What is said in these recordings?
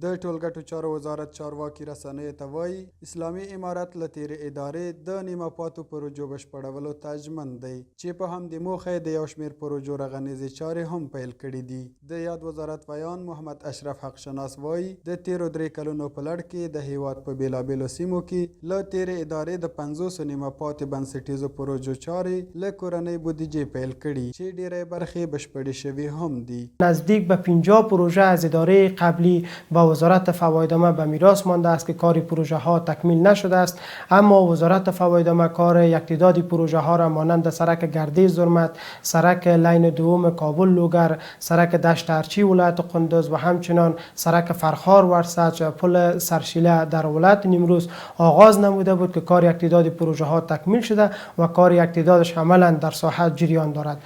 د ټولګټو چارو وزارت چارواکي رسنیو ته وایي اسلامي امارت له تیرې ادارې د نیمه پاتو پروژو بشپړولو ته ژمن دی چې په همدې موخه د یو شمېر پروژو رغنیزې چارې هم پیل کړي دي. د یاد وزارت ویان محمد اشرف حق شناس وایي د تیرو 3 کلونو په لړ کې د هیواد په بیلابیلو سیمو کې له تیرې ادارې د 50 نیمه پاتې بنسټیزو پروژو چارې له کورنۍ بودیجې پیل کړي چې ډیری برخې بشپړې شوي هم دي. نزدیک به 50 پروژه از اداره قبلی با وزارت فوایدامه به میراث مانده است که کار پروژه ها تکمیل نشده است، اما وزارت فوایدامه کار یک تعدادی پروژه ها را مانند سرک گردی زرمت، سرک لین دوم کابل لوگر، سرک دشت ارچی ولایت قندوز و همچنان سرک فرخار ورسج پل سرشیله در ولایت نیمروز آغاز نموده بود که کار یک تعدادی پروژه ها تکمیل شده و کار یک تعدادش عملا در ساحه جریان دارد.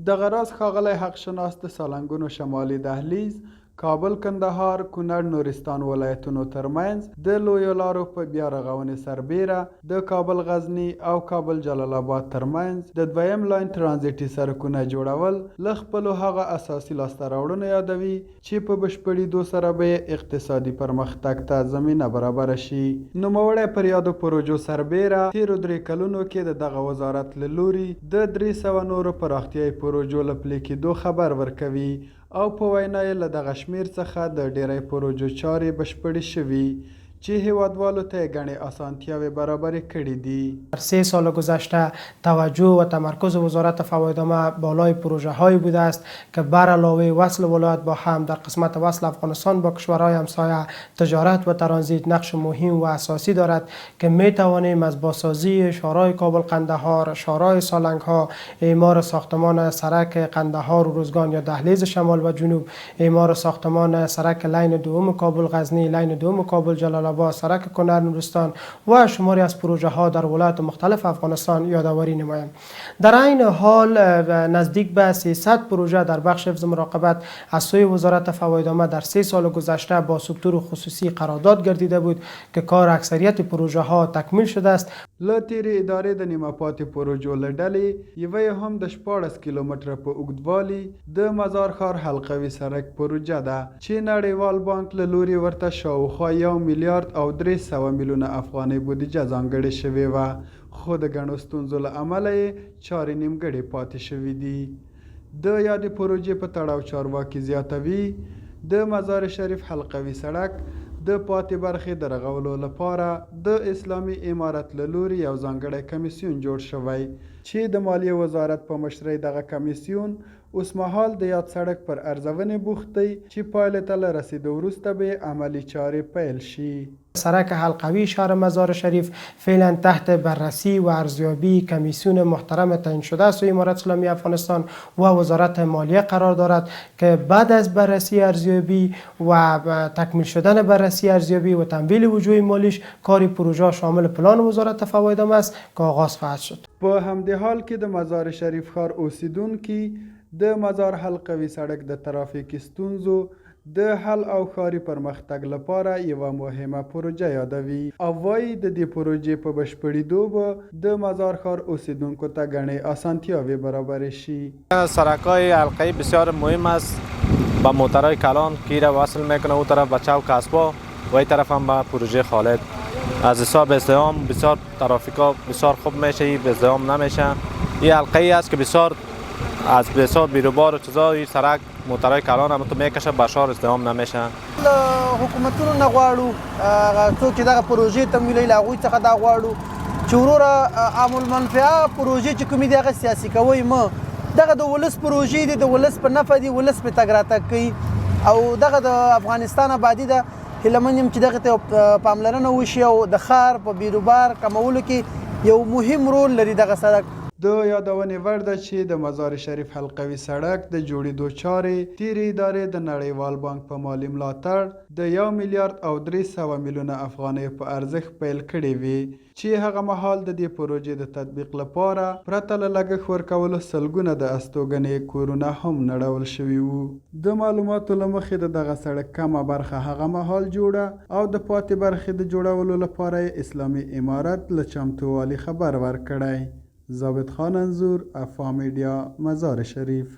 دغه راز ښاغلی حق شناس د سالنګونو شمالي دهلیز کابل کندهار کونړ نورستان ولایتونو ترمنځ د لویو لارو په بیا رغونې سربیره د کابل غزني او کابل جلال آباد ترمنځ د دویم لاین ترانزیټي سرکونه جوړول له خپلو هغه اساسي لاسته راوړنو یادوي چې په بشپړېدو سره به اقتصادي پرمختګ ته زمینه برابره شي. نوموړی پر یادو پروژو سربیره تیرو 3 کلونو کې د دغه وزارت له لوري د 300 نورو پراختیایي پروژو له پلي کېدو خبر ورکوي او په وینا یې له دغه شمېر څخه د ډیری پروژو چارې بشپړې شوي چې هیوادوالو ته ګڼې اسانتیاوې برابرې کړي دي. در 3 سال گذشته توجه و تمرکز وزارت فوایدامه بالای پروژه هایی بوده است که بر علاوه وصل ولایت با هم در قسمت وصل افغانستان با کشورهای همسایه تجارت و ترانزیت نقش مهم و اساسی دارد که می توانیم از بازسازی شورای کابل قندهار، شورای سالنگ ها، اعمار ساختمان سرک قندهار و روزگان یا دهلیز شمال و جنوب، اعمار ساختمان سرک لین دوم کابل غزنی، لین دوم کابل جلال با سرک کنر نورستان و شماری از پروژه ها در ولایات مختلف افغانستان یادآوری نمایم. در این حال نزدیک به 300 پروژه در بخش حفظ مراقبت از سوی وزارت فوایدامه در 3 سال گذشته با سکتور خصوصی قرارداد گردیده بود که کار اکثریت پروژه ها تکمیل شده است. له تیرې ادارې د نیمه پاتې پروژو له ډلې یوه هم د 14 کیلومتره په اوږدوالي د مزار ښار حلقوي سرک پروژه ده چې نړیوال بانک له لوري ورته شاوخوا 1 میلیارډ او 300 میلیونه افغانۍ بودیجه ځانګړې شوې وه، خو د ګڼو ستونزو له امله یې چارې نیمګړې پاتې شوي دي. د یادې پروژې په تړاو چارواکي زیاتوي د مزار شریف حلقوي سړک د پاتې برخې د رغولو لپاره د اسلامي امارت له لوري یو ځانګړی کمیسیون جوړ شوی چې د مالیې وزارت په مشرۍ دغه کمیسیون اوس مهال د یاد سړک پر ارزونې بوخت دی چې پایلې ته له رسیدو وروسته به عملي چارې پیل شي. سرک حلقوی شهر مزار شریف فعلا تحت بررسی و ارزیابی کمیسیون محترم تعیین شده سوی امارت اسلامی افغانستان و وزارت مالیه قرار دارد که بعد از بررسی ارزیابی و تکمیل شدن بررسی ارزیابی و تمویل وجوه مالیش کار پروژه شامل پلان وزارت فوایدامه است که آغاز خواهد شد. په همدې حال کې د مزار شریف ښار اوسیدونکي د مزار حلقوي سړک د ترافیکي ستونزو د حل او ښاري پرمختګ لپاره یوه مهمه پروژه یادوي او وایي د دې پروژې په بشپړېدو به د مزار ښار اوسیدونکو ته ګڼې اسانتیاوې برابرې شي. سرک‌های حلقه‌ای بسیار مهم است با موترهای کلان که را وصل میکنه او طرف به چوک اسبا و این طرف هم به پروژه خالد. از حساب ازدحام بسیار ترافیکا بسیار خوب میشه، ازدحام نمیشه. این حلقه‌ای است که بسیار از بسیار بیروبار و چیزا این سرک موترهای کلان هم تو میکشه به شهر ازدحام نمیشه. حکومتونو نه غواړو څوک چې دغه پروژې تمویلوي له هغوی څخه دا غواړو چې وروره عام المنفعه پروژې چې کومې دي هغه سیاسي کوئ مه. دغه د ولس پروژې دي، د ولس په نفع دي، ولس پرې تګ راتګ کوي او دغه د افغانستان آبادي ده. هیله مند یم چې دغه ته پاملرنه وشي او د ښار په بیروبار کمولو کې یو مهم رول لري دغه سړک. د یادونې وړ ده چې د مزار شریف حلقوي سړک د جوړېدو چارې تیرې ادارې د نړیوال بانک په مالي ملاتړ د 1 میلیارډ او 300 میلیونه افغانۍ په ارزښت پیل کړې وې چې هغه مهال د دې پروژې د تطبیق لپاره پرته له لګښت ورکولو سلګونه د استوګنې کورونه هم نړول شوي وو. د معلوماتو له مخې د دغه سړک کمه برخه هغه مهال جوړه او د پاتې برخې د جوړولو لپاره اسلامي امارت له چمتووالي خبر ورکړی. ضابط خان انځور، افا میډیا، مزار شریف.